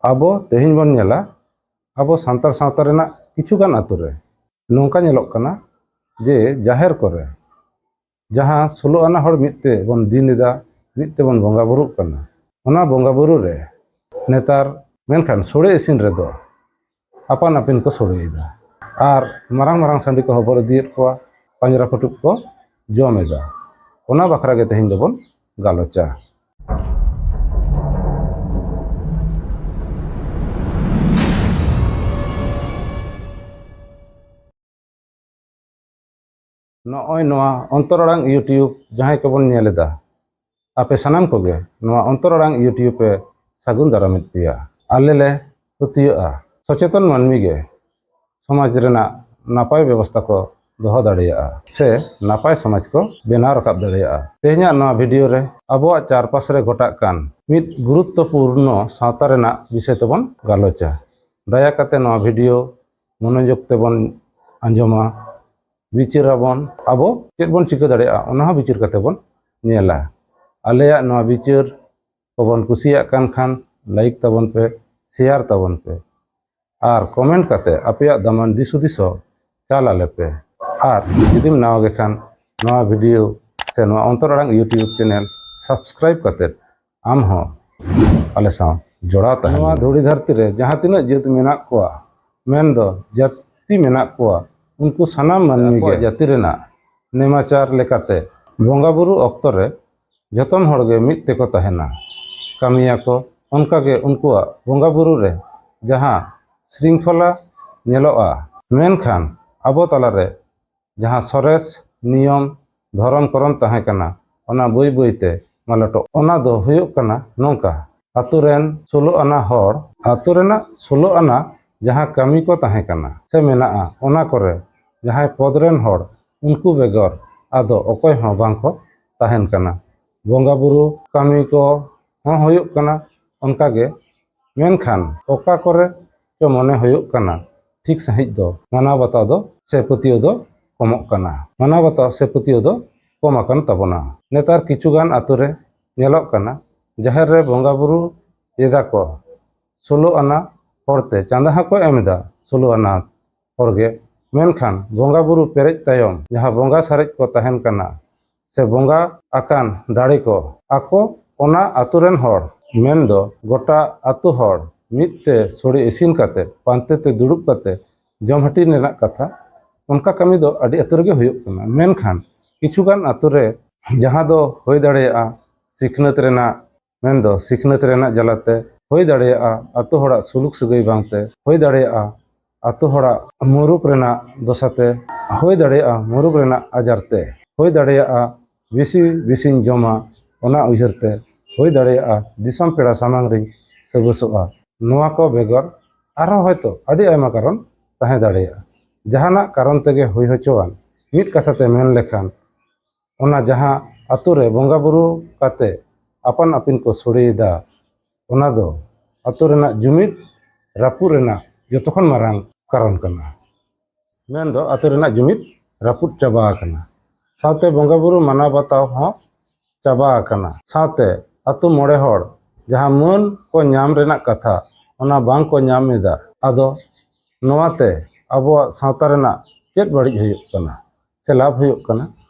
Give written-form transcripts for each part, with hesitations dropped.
ᱟᱵᱚ ᱛᱮᱦᱮᱧ ᱵᱚᱱ ᱧᱮᱞᱟ ᱟᱵᱚ ᱥᱟᱱᱛᱟᱲ ᱥᱟᱶᱛᱟ ᱨᱮᱱᱟᱜ ᱠᱤᱪᱷᱩᱜᱟᱱ ᱟᱛᱳ ᱨᱮ ᱱᱚᱝᱠᱟ ᱧᱮᱞᱚᱜ ᱠᱟᱱᱟ ᱡᱮ ᱡᱟᱦᱮᱨ ᱠᱚᱨᱮ ᱡᱟᱦᱟᱸ 16 ᱟᱱᱟ ᱦᱚᱲ ᱢᱤᱫ ᱛᱮ ᱵᱚᱱ ᱫᱤᱱ ᱮᱫᱟ, ᱢᱤᱫ ᱛᱮᱵᱚᱱ ᱵᱚᱸᱜᱟ ᱵᱩᱨᱩᱜ ᱠᱟᱱᱟ, ᱚᱱᱟ ᱵᱚᱸᱜᱟ ᱵᱩᱨᱩ ᱨᱮ ᱱᱮᱛᱟᱨ ᱢᱮᱱᱠᱷᱟन ᱥᱳᱲᱮ ᱤᱥᱤᱱ ᱨᱮᱫᱚ ᱟᱯᱟᱱ ᱟᱹᱯᱤᱱ ᱠᱚ ᱥᱳᱲᱮᱭᱮᱫᱟ ᱟᱨ ᱢᱟᱨᱟᱝ ᱢᱟᱨᱟᱝ ᱥᱟᱺᱰᱤ ᱠᱚ ᱦᱚᱵᱚᱨ ᱤᱫᱤᱭᱮᱫ ᱠᱚᱣᱟ, ᱯᱟᱸᱡᱨᱟ ᱯᱷᱩᱴᱩᱵ ᱠᱚ ᱡᱚᱢᱮᱫᱟ᱾ ᱚᱱᱟ ᱵᱟᱠᱷᱨᱟ ᱜᱮ ᱛᱮᱦᱮᱧ ᱫᱚᱵᱚᱱ ᱜᱟᱞᱚᱪᱟ᱾ ᱱᱚᱜᱼᱚᱭ ᱱᱚᱣᱟ ᱚᱱᱛᱚᱨ ᱟᱲᱟᱝ ᱤᱭᱩᱴᱤᱭᱩᱵᱽ ᱡᱟᱦᱟᱸᱭ ᱠᱚᱵᱚᱱ ᱧᱮᱞ ᱮᱫᱟ, ᱟᱯᱮ ᱥᱟᱱᱟᱢ ᱠᱚᱜᱮ ᱱᱚᱣᱟ ᱚᱱᱛᱚᱨ ᱟᱲᱟᱝ ᱤᱭᱩᱴᱤᱭᱩᱵᱽ ᱯᱮ ᱥᱟᱹᱜᱩᱱ ᱫᱟᱨᱟᱢᱮᱫ ᱯᱮᱭᱟ᱾ ᱟᱞᱮ ᱞᱮ ᱯᱟᱹᱛᱭᱟᱹᱜᱼᱟ ᱥᱚᱪᱮᱛᱚᱱ ᱢᱟᱹᱱᱢᱤ ᱜᱮ ᱥᱚᱢᱟᱡᱽ ᱨᱮᱱᱟᱜ ᱱᱟᱯᱟᱭ ᱵᱮᱵᱚᱥᱛᱷᱟ ko ᱫᱚᱦᱚ ᱫᱟᱲᱮᱭᱟᱜᱼᱟ ᱥᱮ ᱱᱟᱯᱟᱭ ᱥᱚᱢᱟᱡᱽ ko ᱵᱮᱱᱟᱣ ᱨᱟᱠᱟᱵ ᱫᱟᱲᱮᱭᱟᱜᱼᱟ᱾ ᱛᱮᱦᱮᱧᱟᱜ ᱱᱚᱣᱟ ᱵᱷᱤᱰᱤᱭᱳ ᱨᱮ ᱟᱵᱚᱣᱟᱜ ᱪᱟᱨᱯᱟᱥ ᱨᱮ ᱜᱷᱚᱴᱟᱜ ᱠᱟᱱ ᱢᱤᱫ ᱜᱩᱨᱩᱛᱛᱚᱯᱩᱨᱱᱚ ᱥᱟᱶᱛᱟ ᱨᱮᱱᱟᱜ ᱵᱤᱥᱚᱭ ᱛᱮᱵᱚᱱ ᱜᱟᱞᱚᱪᱟ᱾ ᱫᱟᱭᱟ ᱠᱟᱛᱮ ᱱᱚᱣᱟ ᱵᱷᱤᱰᱤᱭᱳ ᱢᱚᱱᱳᱡᱳᱜᱽ ᱛᱮᱵᱚᱱ ᱟᱸᱡᱚᱢᱟ, ᱵᱤᱪᱟᱹᱨᱟᱵᱚᱱ, ᱟᱵᱚ ᱪᱮᱫ ᱵᱚᱱ ᱪᱤᱠᱟᱹ ᱫᱟᱲᱮᱭᱟᱜᱼᱟ ᱚᱱᱟ ᱦᱚᱸ ᱵᱤᱪᱟᱹᱨ ᱠᱟᱛᱮ ᱵᱚᱱ ᱧᱮᱞᱟ᱾ ᱟᱞᱮᱭᱟᱜ ᱱᱚᱣᱟ ᱵᱤᱪᱟᱹᱨ ᱠᱚᱵᱚᱱ ᱠᱩᱥᱤᱭᱟᱜ ᱠᱷᱟᱱ ᱞᱟᱭᱤᱠ ᱛᱟᱵᱚᱱ ᱯᱮ, ᱥᱮᱭᱟᱨ ᱛᱟᱵᱚᱱ ᱯᱮ ᱟᱨ ᱠᱚᱢᱮᱱᱴ ᱠᱟᱛᱮ ᱟᱯᱮᱭᱟᱜ ᱫᱟᱢᱟᱱ ᱫᱤᱥᱼᱦᱩᱫᱤᱥ ᱦᱚᱸ ᱪᱟᱞ ᱟᱞᱮ ᱯᱮ᱾ ᱟᱨ ᱡᱩᱫᱤᱢ ᱱᱟᱣᱟ ᱜᱮ ᱠᱷᱟᱱ ᱱᱚᱣᱟ ᱵᱷᱤᱰᱤᱭᱳ ᱥᱮ ᱱᱚᱣᱟ ᱚᱱᱛᱚᱨ ᱟᱲᱟᱝ ᱤᱭᱩᱴᱤᱭᱩᱵᱽ ᱪᱮᱱᱮᱞ ᱥᱟᱵᱥᱠᱨᱟᱭᱤᱵ ᱠᱟᱛᱮ ᱟᱢ ᱦᱚᱸ ᱟᱞᱮ ᱥᱟᱶ ᱡᱚᱲᱟᱣ ᱛᱟᱦᱮᱱ ᱢᱮ᱾ ᱱᱚᱣᱟ ᱫᱷᱩᱲᱤ ᱫᱷᱟᱹᱨᱛᱤ ᱨᱮ ᱡᱟᱦᱟᱸ ᱛᱤᱱᱟᱹᱜ ᱡᱟᱹᱛ ᱢᱮᱱᱟᱜ ᱠᱚᱣᱟ, ᱢᱮᱱᱫᱚ ᱡᱟᱹᱛᱤ ᱢᱮᱱᱟᱜ ᱠᱚᱣᱟ, ᱩᱱᱠᱩ ᱥᱟᱱᱟᱢ ᱢᱟᱹᱱᱢᱤ ᱜᱮ ᱡᱟᱹᱛᱤ ᱨᱮᱱᱟᱜ ᱱᱮᱢᱟᱪᱟᱨ ᱞᱮᱠᱟᱛᱮ ᱵᱚᱸᱜᱟ ᱵᱩᱨᱩ ᱚᱠᱛᱚ ᱨᱮ ᱡᱚᱛᱚᱱ ᱦᱚᱲᱜᱮ ᱢᱤᱫ ᱛᱮᱠᱚ ᱛᱟᱦᱮᱱᱟ, ᱠᱟᱹᱢᱤᱭᱟᱠᱚ᱾ ᱚᱱᱠᱟᱜᱮ ᱩᱱᱠᱩᱣᱟᱜ ᱵᱚᱸᱜᱟ ᱵᱩᱨᱩ ᱨᱮ ᱡᱟᱦᱟᱸ ᱥᱨᱤᱝᱠᱷᱚᱞᱟ ᱧᱮᱞᱚᱜᱼᱟ, ᱢᱮᱱᱠᱷᱟᱱ ᱟᱵᱚ ᱛᱟᱞᱟᱨᱮ ᱡᱟᱦᱟᱸ ᱥᱚᱨᱮᱥ ᱱᱤᱭᱚᱢ ᱫᱷᱚᱨᱚᱢ ᱠᱚᱨᱚᱢ ᱛᱟᱦᱮᱸ ᱠᱟᱱᱟ ᱚᱱᱟ ᱵᱟᱹᱭ ᱵᱟᱹᱭᱛᱮ ᱢᱟᱞᱚᱴᱚᱜ᱾ ᱚᱱᱟ ᱫᱚ ᱦᱩᱭᱩᱜ ᱠᱟᱱᱟ ᱱᱚᱝᱠᱟ: ᱟᱛᱳ ᱨᱮᱱ 16 ᱟᱱᱟ ᱦᱚᱲ, ᱟᱛᱳ ᱨᱮᱱᱟᱜ 16 아나 ᱡᱟᱦᱟᱸ ᱠᱟᱹᱢᱤ ko ᱛᱟᱦᱮᱸ ᱠᱟᱱᱟ ᱥᱮ ᱢᱮᱱᱟᱜᱼᱟ, ᱚᱱᱟ ᱠᱚᱨᱮ ᱡᱟᱦᱟᱸᱭ ᱯᱚᱫ ᱨᱮᱱ ᱦᱚᱲ ᱩᱱᱠᱩ ᱵᱮᱜᱚᱨ ᱟᱫᱚ ᱚᱠᱚᱭ ᱦᱚᱸ ᱵᱟᱝ ko ᱛᱟᱦᱮᱱ ᱠᱟᱱᱟ᱾ ᱵᱚᱸᱜᱟ ᱵᱩᱨᱩ ᱠᱟᱹᱢᱤ ko ᱦᱚᱸ ᱦᱩᱭᱩᱜ ᱠᱟᱱᱟ ᱚᱱᱠᱟᱜᱮ, ᱢᱮᱱᱠᱷᱟᱱ ᱚᱠᱟ ᱠᱚᱨᱮ ᱪᱚ ᱢᱚᱱᱮ ᱦᱩᱭᱩᱜ ᱠᱟᱱᱟ ᱴᱷᱤᱠ ᱥᱟᱺᱦᱤᱡ ᱫᱚ ᱢᱟᱱᱟᱣ ᱵᱟᱛᱟᱣ ᱫᱚ ᱥᱮ ᱯᱟᱹᱛᱭᱟᱹᱣ ᱫᱚ ᱠᱚᱢᱚᱜ ᱠᱟᱱᱟ᱾ ᱢᱟᱱᱟᱣ ᱵᱟᱛᱟᱣ ᱥᱮ ᱯᱟᱹᱛᱭᱟᱹᱣ ᱫᱚ ᱠᱚᱢ ᱟᱠᱟᱱ ᱛᱟᱵᱚᱱᱟ᱾ ᱱᱮᱛᱟᱨ ᱠᱤᱪᱷᱩᱜᱟᱱ ᱟᱛᱳ ᱨᱮ ᱧᱮᱞᱚᱜ ᱠᱟᱱᱟ ᱡᱟᱦᱮᱨ ᱨᱮ ᱵᱚᱸᱜᱟ ᱵᱩᱨᱩ ᱮᱫᱟ ko 16 아나 ᱦᱚᱲᱛᱮ ᱪᱟᱸᱫᱟ ᱦᱚᱸᱠᱚ ᱮᱢ ᱮᱫᱟ 16 아나 ᱦᱚᱲᱜᱮ, ᱢᱮᱱᱠᱷᱟᱱ ᱵᱚᱸᱜᱟ ᱵᱩᱨᱩ ᱯᱮᱨᱮᱡ ᱛᱟᱭᱚᱢ ᱡᱟᱦᱟᱸ ᱵᱚᱸᱜᱟ ᱥᱟᱨᱮᱡ ko ᱛᱟᱦᱮᱱ ᱠᱟᱱᱟ ᱥᱮ ᱵᱚᱸᱜᱟ ᱟᱠᱟᱱ ᱫᱟᱲᱮ ko ᱟᱠᱚ ᱚᱱᱟ ᱟᱛᱳ ᱨᱮᱱ ᱦᱚᱲ, ᱢᱮᱱᱫᱚ ᱜᱚᱴᱟ ᱟᱛᱳ ᱦᱚᱲ ᱢᱤᱫ ᱛᱮ ᱥᱳᱲᱮ ᱤᱥᱤᱱ ᱠᱟᱛᱮ ᱯᱟᱱᱛᱮ ᱛᱮ ᱫᱩᱲᱩᱵ ᱠᱟᱛᱮ ᱡᱚᱢ ᱦᱟᱹᱴᱤᱧ ᱨᱮᱱᱟᱜ ᱠᱟᱛᱷᱟ, ᱚᱱᱠᱟ ᱠᱟᱹᱢᱤ ᱫᱚ ᱟᱹᱰᱤ ᱟᱛᱳ ᱨᱮᱜᱮ ᱦᱩᱭᱩᱜ ᱠᱟᱱᱟ᱾ ᱢᱮᱱᱠᱷᱟᱱ ᱠᱤᱪᱷᱩᱜᱟᱱ ᱟᱛᱳ ᱨᱮ ᱡᱟᱦᱟᱸ ᱫᱚ ᱦᱩᱭ ᱫᱟᱲᱮᱭᱟᱜᱼᱟ ᱥᱤᱠᱷᱱᱟᱹᱛ ᱨᱮᱱᱟᱜ, ᱢᱮᱱᱫᱚ ᱥᱤᱠᱷᱱᱟᱹᱛ ᱨᱮᱱᱟᱜ ᱡᱟᱞᱟᱛᱮ, ᱦᱩᱭ ᱫᱟᱲᱮᱭᱟᱜᱼᱟ ᱟᱛᱳ ᱦᱚᱲᱟᱜ ᱥᱩᱞᱩᱠ ᱥᱟᱹᱜᱟᱹᱭ ᱵᱟᱝᱛᱮ, ᱦᱩᱭ ᱫᱟᱲᱮᱭᱟᱜᱼᱟ ᱟᱛᱳ ᱦᱚᱲᱟᱜ ᱢᱩᱨᱩᱠ ᱨᱮᱱᱟᱜ ᱫᱚᱥᱟᱛᱮ, ᱦᱩᱭ ᱫᱟᱲᱮᱭᱟᱜᱼᱟ ᱢᱩᱨᱩᱠ ᱨᱮᱱᱟᱜ ᱟᱡᱟᱨᱛᱮ, ᱦᱩᱭ ᱫᱟᱲᱮᱭᱟᱜᱼᱟ ᱵᱤᱥᱤᱧ ᱡᱚᱢᱟ ᱚᱱᱟ ᱩᱭᱦᱟᱹᱨ ᱛᱮ, ᱦᱩᱭ ᱫᱟᱲᱮᱭᱟᱜᱼᱟ ᱫᱤᱥᱚᱢ ᱯᱮᱲᱟ ᱥᱟᱢᱟᱝ ᱨᱤᱧ ᱥᱟᱹᱵᱟᱹᱥᱚᱜᱼᱟ᱾ ᱱᱚᱣᱟ ko ᱵᱮᱜᱚᱨ ᱟᱨᱦᱚᱸ ᱦᱚᱭᱛᱳ ᱟᱹᱰᱤ ᱟᱭᱢᱟ ᱠᱟᱨᱚᱱ ᱛᱟᱦᱮᱸ ᱫᱟᱲᱮᱭᱟᱜᱼᱟ᱾ ᱡᱟᱦᱟᱱᱟᱜ ᱠᱟᱨᱚᱱ ᱛᱮᱜᱮ ᱦᱩᱭ ᱦᱚᱪᱚᱣᱟᱱ, ᱢᱤᱫ ᱠᱟᱛᱷᱟ ᱛᱮ ᱢᱮᱱ ᱞᱮᱠᱷᱟᱱ ᱚᱱᱟ ᱡᱟᱦᱟᱸ ᱟᱛᱳ ᱨᱮ ᱵᱚᱸᱜᱟ ᱵᱩᱨᱩ ᱠᱟᱛᱮ ᱟᱯᱟᱱ ᱟᱹᱯᱤᱱ ko ᱥᱳᱲᱮᱭᱮᱫᱟ, ᱚᱱᱟ ᱫᱚ ᱟᱛᱳ ᱨᱮᱱᱟᱜ ᱡᱩᱢᱤᱫ ᱨᱟᱹᱯᱩᱫ ᱨᱮᱱᱟᱜ ᱡᱚᱛᱚᱠᱷᱚᱱ ᱢᱟᱨᱟᱝ ᱠᱟᱨᱚᱱ ᱠᱟᱱᱟ᱾ ᱢᱮᱱᱫᱚ ᱟᱛᱳ ᱨᱮᱱᱟᱜ ᱡᱩᱢᱤᱫ ᱨᱟᱹᱯᱩᱫ ᱪᱟᱵᱟ ᱟᱠᱟᱱᱟ, ᱥᱟᱶᱛᱮ ᱵᱚᱸᱜᱟ ᱵᱩᱨᱩ ᱢᱟᱱᱟᱣ ᱵᱟᱛᱟᱣ ᱦᱚᱸ ᱪᱟᱵᱟ ᱟᱠᱟᱱᱟ, ᱥᱟᱶᱛᱮ ᱟᱛᱳ ᱢᱚᱬᱮ ᱦᱚᱲ ᱡᱟᱦᱟᱸ ᱢᱟᱹᱱ ko ᱧᱟᱢ ᱨᱮᱱᱟᱜ ᱠᱟᱛᱷᱟ ᱚᱱᱟ ᱵᱟᱝ ko ᱧᱟᱢ ᱮᱫᱟ᱾ ᱟᱫᱚ ᱱᱚᱣᱟᱛᱮ ᱟᱵᱚᱣᱟᱜ ᱥᱟᱶᱛᱟ ᱨᱮᱱᱟᱜ ᱪᱮᱫ ᱵᱟᱹᱲᱤᱡ ᱦᱩᱭᱩᱜ ᱠᱟᱱᱟ ᱥᱮ ᱞᱟᱵᱷ ᱦᱩᱭᱩᱜ ᱠᱟᱱᱟ,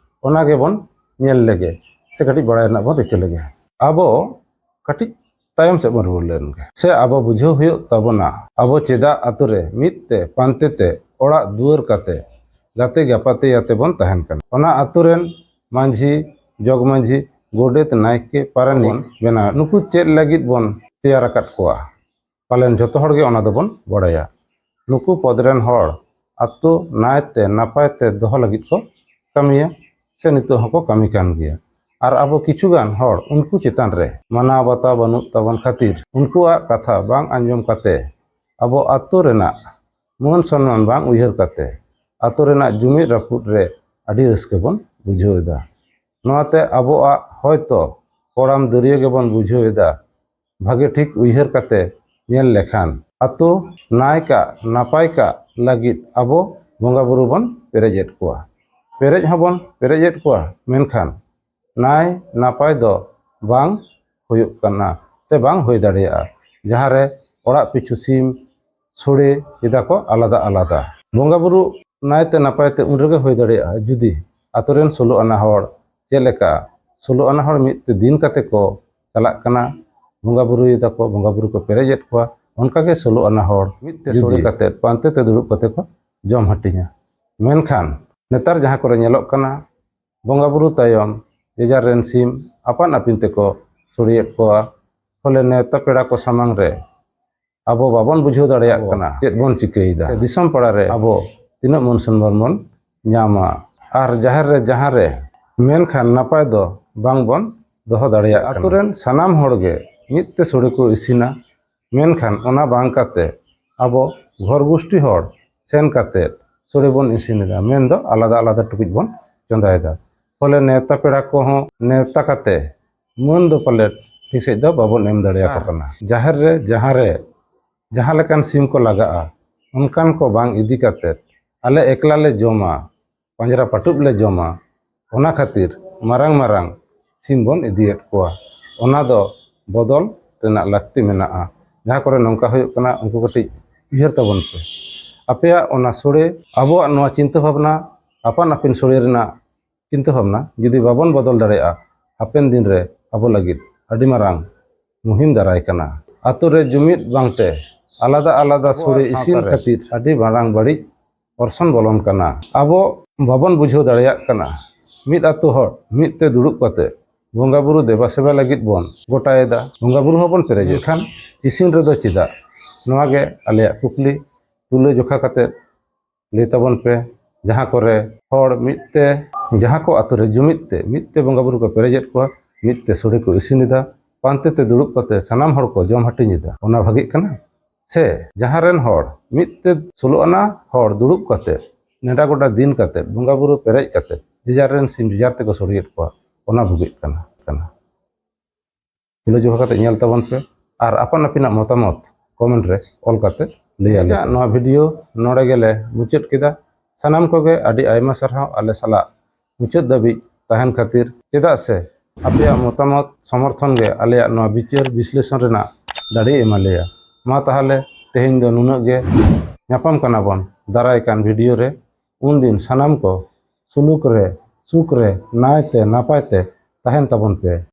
ᱚᱱᱟ ᱜᱮᱵᱚᱱ ᱧᱮᱞ ᱞᱮᱜᱮ ᱥᱮ ᱠᱟᱹᱴᱤᱡ ᱵᱟᱲᱟᱭ ᱨᱮᱱᱟᱜ ᱵᱚᱱ ᱨᱤᱠᱟᱹ ᱞᱮᱜᱮ᱾ ᱟᱵᱚ ᱠᱟᱹᱴᱤᱡ ᱛᱟᱭᱚᱢ ᱥᱮᱫ ᱵᱚᱱ ᱨᱩᱣᱟᱹᱲ ᱞᱮᱱᱜᱮ, ᱥᱮ ᱟᱵᱚ ᱵᱩᱡᱷᱟᱹᱣ ᱦᱩᱭᱩᱜ ᱛᱟᱵᱚᱱᱟ ᱟᱵᱚ ᱪᱮᱫᱟᱜ ᱟᱛᱳ ᱨᱮ ᱢᱤᱫ ᱛᱮ ᱯᱟᱱᱛᱮ ᱛᱮ ᱚᱲᱟᱜ ᱫᱩᱣᱟᱹᱨ ᱠᱟᱛᱮ ᱜᱟᱛᱮ ᱜᱟᱯᱟᱛᱮ ᱟᱛᱮ ᱵᱚᱱ ᱛᱟᱦᱮᱱ ᱠᱟᱱᱟ᱾ ᱚᱱᱟ ᱟᱛᱳ ᱨᱮᱱ ᱢᱟᱺᱡᱷᱤ, ᱡᱚᱜᱽ ᱢᱟᱺᱡᱷᱤ, ᱜᱚᱰᱮᱛ, ᱱᱟᱭᱠᱮ, ᱯᱟᱨᱟᱱᱤᱠ ᱵᱮᱱᱟᱣ, ᱱᱩᱠᱩ ᱪᱮᱫ ᱞᱟᱹᱜᱤᱫ ᱵᱚᱱ ᱛᱮᱭᱟᱨ ᱟᱠᱟᱫ ᱠᱚᱣᱟ? ᱯᱟᱞᱮᱱ ᱡᱷᱚᱛᱚ ᱦᱚᱲ ᱜᱮ ᱚᱱᱟ ᱫᱚᱵᱚᱱ ᱵᱟᱲᱟᱭᱟ᱾ ᱱᱩᱠᱩ ᱯᱚᱫ ᱨᱮᱱ ᱦᱚᱲ ᱟᱛᱳ ᱱᱟᱭᱛᱮ ᱱᱟᱯᱟᱭ ᱛᱮ ᱫᱚᱦᱚ ᱞᱟᱹᱜᱤᱫ ko ᱠᱟᱹᱢᱤᱭᱟ, ᱥᱮ ᱱᱤᱛᱚᱜ ᱦᱚᱸᱠᱚ ᱠᱟᱹᱢᱤ ᱠᱟᱱ ᱜᱮᱭᱟ᱾ ᱟᱨ ᱟᱵᱚ ᱠᱤᱪᱷᱩᱜᱟᱱ ᱦᱚᱲ ᱩᱱᱠᱩ ᱪᱮᱛᱟᱱ ᱨᱮ ᱢᱟᱱᱟᱣ ᱵᱟᱛᱟᱣ ᱵᱟᱹᱱᱩᱜ ᱛᱟᱵᱚᱱ ᱠᱷᱟᱹᱛᱤᱨ ᱩᱱᱠᱩᱣᱟᱜ ᱠᱟᱛᱷᱟ ᱵᱟᱝ ᱟᱸᱡᱚᱢ ᱠᱟᱛᱮ, ᱟᱵᱚ ᱟᱛᱳ ᱨᱮᱱᱟᱜ ᱢᱟᱹᱱ ᱥᱚᱱᱢᱟᱱ ᱵᱟᱝ ᱩᱭᱦᱟᱹᱨ ᱠᱟᱛᱮ ᱟᱛᱳ ᱨᱮᱱᱟᱜ ᱡᱩᱢᱤᱫ ᱨᱟᱹᱯᱩᱫ ᱨᱮ ᱟᱹᱰᱤ ᱨᱟᱹᱥᱠᱟᱹ ᱵᱚᱱ ᱵᱩᱡᱷᱟᱹᱣ ᱮᱫᱟ᱾ ᱱᱚᱣᱟᱛᱮ ᱟᱵᱚᱣᱟᱜ ᱦᱚᱭᱛᱳ ᱠᱚᱲᱟᱢ ᱫᱟᱹᱨᱭᱟᱹ ᱜᱮᱵᱚᱱ ᱵᱩᱡᱷᱟᱹᱣ ᱮᱫᱟ᱾ ᱵᱷᱟᱜᱮ ᱴᱷᱤᱠ ᱩᱭᱦᱟᱹᱨ ᱠᱟᱛᱮ ᱧᱮᱞ ᱞᱮᱠᱷᱟᱱ ᱟᱛᱳ ᱱᱟᱭ ᱠᱟᱜ ᱱᱟᱯᱟᱭ ᱠᱟᱜ ᱞᱟᱹᱜᱤᱫ ᱟᱵᱚ ᱵᱚᱸᱜᱟ ᱵᱩᱨᱩ ᱵᱚᱱ ᱯᱮᱨᱮᱡᱮᱫ ᱠᱚᱣᱟ, ᱯᱮᱨᱮᱡ ᱦᱚᱸᱵᱚᱱ ᱯᱮᱨᱮᱡᱮᱫ ᱠᱚᱣᱟ, ᱢᱮᱱᱠᱷᱟᱱ ᱱᱟᱭ ᱱᱟᱯᱟᱭ ᱫᱚ ᱵᱟᱝ ᱦᱩᱭᱩᱜ ᱠᱟᱱᱟ ᱥᱮ ᱵᱟᱝ ᱦᱩᱭ ᱫᱟᱲᱮᱭᱟᱜᱼᱟ᱾ ᱡᱟᱦᱟᱸ ᱨᱮ ᱚᱲᱟᱜ ᱯᱤᱪᱷᱩ ᱥᱤᱢ ᱥᱳᱲᱮ ᱮᱫᱟ ᱠᱚ ᱟᱞᱟᱫᱟ ᱟᱞᱟᱫᱟ ᱵᱚᱸᱜᱟ ᱵᱩᱨᱩ ᱱᱟᱭᱛᱮ ᱱᱟᱯᱟᱭᱛᱮ ᱩᱱ ᱨᱮᱜᱮ ᱦᱩᱭ ᱫᱟᱲᱮᱭᱟᱜᱼᱟ ᱡᱩᱫᱤ ᱟᱛᱳ ᱨᱮᱱ 16 ᱟᱱᱟ ᱦᱚᱲ ᱪᱮᱫ ᱞᱮᱠᱟ 16 ᱟᱱᱟ ᱦᱚᱲ ᱢᱤᱫ ᱛᱮ ᱫᱤᱱ ᱠᱟᱛᱮ ko ᱪᱟᱞᱟᱜ ᱠᱟᱱᱟ ᱵᱚᱸᱜᱟ ᱵᱩᱨᱩᱭᱮᱫᱟ ko ᱵᱚᱸᱜᱟ ᱵᱩᱨᱩ ko ᱯᱮᱨᱮᱡᱮᱫ ᱠᱚᱣᱟ ᱚᱱᱠᱟᱜᱮ 16 ᱟᱱᱟ ᱦᱚᱲ ᱢᱤᱫ ᱛᱮ ᱥᱳᱲᱮ ᱠᱟᱛᱮ ᱯᱟᱱᱛᱮ ᱛᱮ ᱫᱩᱲᱩᱵ ᱠᱟᱛᱮ ko ᱡᱚᱢ ᱦᱟᱹᱴᱤᱧᱟ ᱢᱮᱱᱠᱷᱟन ᱱᱮᱛᱟᱨ ᱡᱟᱦᱟᱸ ᱠᱚᱨᱮ ᱧᱮᱞᱚᱜ ᱠᱟᱱᱟ ᱵᱚᱸᱜᱟ ᱵᱩᱨᱩ ᱛᱟᱭᱚᱢ ᱡᱮᱡᱟᱨ ᱨᱮᱱ ᱥᱤᱢ ᱟᱯᱟᱱ ᱟᱹᱯᱤᱱ ᱛᱮᱠᱚ ᱥᱳᱲᱮᱭᱮᱫ ᱠᱚᱣᱟ ᱯᱷᱚᱞᱮ ᱱᱮᱣᱛᱟ ᱯᱮᱲᱟ ko ᱥᱟᱢᱟᱝ ᱨᱮ ᱟᱵᱚ ᱵᱟᱵᱚᱱ ᱵᱩᱡᱷᱟᱹᱣ ᱫᱟᱲᱮᱭᱟᱜ ᱠᱟᱱᱟ ᱪᱮᱫ ᱵᱚᱱ ᱪᱤᱠᱟᱹᱭᱮᱫᱟ ᱥᱮ ᱫᱤᱥᱚᱢ ᱯᱟᱲᱟ ᱨᱮ ᱟᱵᱚ ᱛᱤᱱᱟᱹᱜ ᱢᱚᱱ ᱥᱚᱱᱢᱟᱱ ᱵᱚᱱ ᱧᱟᱢᱟ ᱟᱨ ᱡᱟᱦᱮᱨ ᱨᱮ ᱡᱟᱦᱟᱸ ᱨᱮ ᱢᱮᱱᱠᱷᱟन ᱱᱟᱯᱟᱭ ᱫᱚ ᱵᱟᱝ ᱵᱚᱱ ᱫᱚᱦᱚ ᱫᱟᱲᱮᱭᱟᱜ ᱠᱟᱱᱟ ᱟᱛᱳ ᱨᱮᱱ ᱥᱟᱱᱟᱢ ᱦᱚᱲ ᱜᱮ ᱢᱤᱫ ᱛᱮ ᱥᱳᱲᱮ ko ᱤᱥᱤᱱᱟ ᱢᱮᱱᱠᱷᱟन ᱚᱱᱟ ᱵᱟᱝ ᱠᱟᱛᱮ ᱟᱵᱚ ᱜᱷᱚᱨ ᱜᱩᱥᱴᱤ ᱦᱚᱲ ᱥᱮᱱ ᱠᱟᱛᱮ ᱥᱳᱲᱮ ᱵᱚᱱ ᱤᱥᱤᱱᱮᱫᱟ ᱢᱮᱱᱫᱚ ᱟᱞᱟᱫᱟ ᱟᱞᱟᱫᱟ ᱴᱩᱠᱩᱡ ᱵᱚn ᱪᱚᱸᱫᱟᱭᱮᱫᱟ ᱯᱷᱚᱞᱮ ᱱᱮᱣᱛᱟ ᱯᱮᱲᱟ ᱠᱚᱦᱚᱸ ᱱᱮᱣᱛᱟ ᱠᱟᱛᱮ ᱢᱟᱹᱱ ᱫᱚ ᱯᱟᱞᱮᱫ ᱴᱷᱤᱠ ᱥᱟᱺᱦᱤᱡ ᱫᱚ ᱵᱟᱵᱚᱱ ᱮᱢ ᱫᱟᱲᱮᱭᱟᱠᱚ ᱠᱟᱱᱟ ᱡᱟᱦᱮᱨ ᱨᱮ ᱡᱟᱦᱟᱸ ᱞᱮᱠᱟᱱ ᱥᱤᱢ ko ᱞᱟᱜᱟᱜᱼᱟ ᱚᱱᱠᱟᱱ ko ᱵᱟᱝ ᱤᱫᱤ ᱠᱟᱛᱮ ᱟᱞᱮ ᱮᱠᱞᱟ ᱞᱮ ᱡᱚᱢᱟ ᱯᱟᱸᱡᱨᱟ ᱯᱟᱴᱩᱵ ᱞᱮ ᱡᱚᱢᱟ ᱚᱱᱟ ᱠᱷᱟᱹᱛᱤᱨ ᱢᱟᱨᱟᱝ ᱢᱟᱨᱟᱝ ᱥᱤᱢ ᱵᱚᱱ ᱤᱫᱤᱭᱮᱫ ᱠᱚᱣᱟ ᱚᱱᱟ ᱫᱚ ᱵᱚᱫᱚᱞ ᱨᱮᱱᱟᱜ ᱞᱟᱹᱠᱛᱤ ᱢᱮᱱᱟᱜᱼᱟ ᱡᱟᱦᱟᱸ ᱠᱚᱨᱮ ᱱᱚᱝᱠᱟ ᱦᱩᱭᱩᱜ ᱠᱟᱱᱟ ᱩᱱᱠᱩ ᱠᱟᱹᱴᱤᱡ ᱩᱭᱦᱟᱹᱨ ᱛᱟᱵᱚᱱ ᱯᱮ ᱟᱯᱮᱭᱟᱜ ᱚᱱᱟ ᱥᱳᱲᱮ ᱟᱵᱚᱣᱟᱜ ᱱᱚᱣᱟ ᱪᱤᱱᱛᱟᱹ ᱵᱷᱟᱵᱽᱱᱟ ᱟᱯᱟᱱ ᱟᱹᱯᱤᱱ ᱥᱳᱲᱮ ᱨᱮᱱᱟᱜ ᱪᱤᱱᱛᱟᱹ ᱵᱷᱟᱵᱽᱱᱟ ᱡᱩᱫᱤ ᱵᱟᱵᱚᱱ ᱵᱚᱫᱚᱞ ᱫᱟᱲᱮᱭᱟᱜᱼᱟ ᱦᱟᱯᱮᱱ ᱫᱤᱱ ᱨᱮ ᱟᱵᱚ ᱞᱟᱹᱜᱤᱫ ᱟᱹᱰᱤ marang मुहिम दाराय कना आतो रे जुमिद बांगते आलादा आलादा सोरे इसिन खातिर आदि marang बाड़ी orson bolon कना आबो बाबन बुझो दाड़ेयाक कना मिद आतो हर मिद ते दुड़ुब कते बोंगा बुरु देबा सेबा लागिद बोन गोटायदा बोंगा बुरु हबन पेरेजे खान इसिन रेदो चिदा नोवा गे आलेया कुकली तुले जोखा कते ले ताबन पे जहां करे हर मिद ते जहां को आतो रे जुमिद ते बोंगा बुरु को पेरेजेत को मिद ते सोरे को इसिनिदा पांते ते दुड़ुब कते सनाम हर को जम हटिनिदा ओना भागी कना से जहां रेन हर मिद ते 16 आना हर दुड़ुब कते नेडा गोटा दिन कते बोंगा बुरु पेरेज कते जेजार रेन सिम जेजार ते को सोरियत को ओना भागी कना तुले जोखा कते नेल ताबन पे आर अपन अपिना मतामत कमेंट रे ऑल कते लैया नोआ वीडियो नोडे गेले मुचाद केदा सनाम कोगे आदि आयमा सरहाव आले साला मुचाद दाबी ताहन खातिर चेदा से आपया मतामत समर्थन गे आलेया नोआ विचार विश्लेषण रेना दाड़ी एमालेया मा ताहले तेहेन दो नुना गे ᱧᱟᱯᱟᱢ ᱠᱟᱱᱟ ᱵᱚᱱ ᱫᱟᱨᱟᱭ ᱠᱟᱱ ᱵᱷᱤᱰᱤᱭᱳ ᱨᱮ ᱩᱱ ᱫᱤᱱ ᱥᱟᱱᱟᱢ ᱠᱚ ᱥᱩᱞᱩᱠ ᱨᱮ ᱥᱩᱠ ᱨᱮ ᱱᱟᱭᱛᱮ ᱱᱟᱯᱟᱭᱛᱮ ᱛᱟᱦᱮᱱ ᱛᱟᱵᱚᱱ ᱯᱮ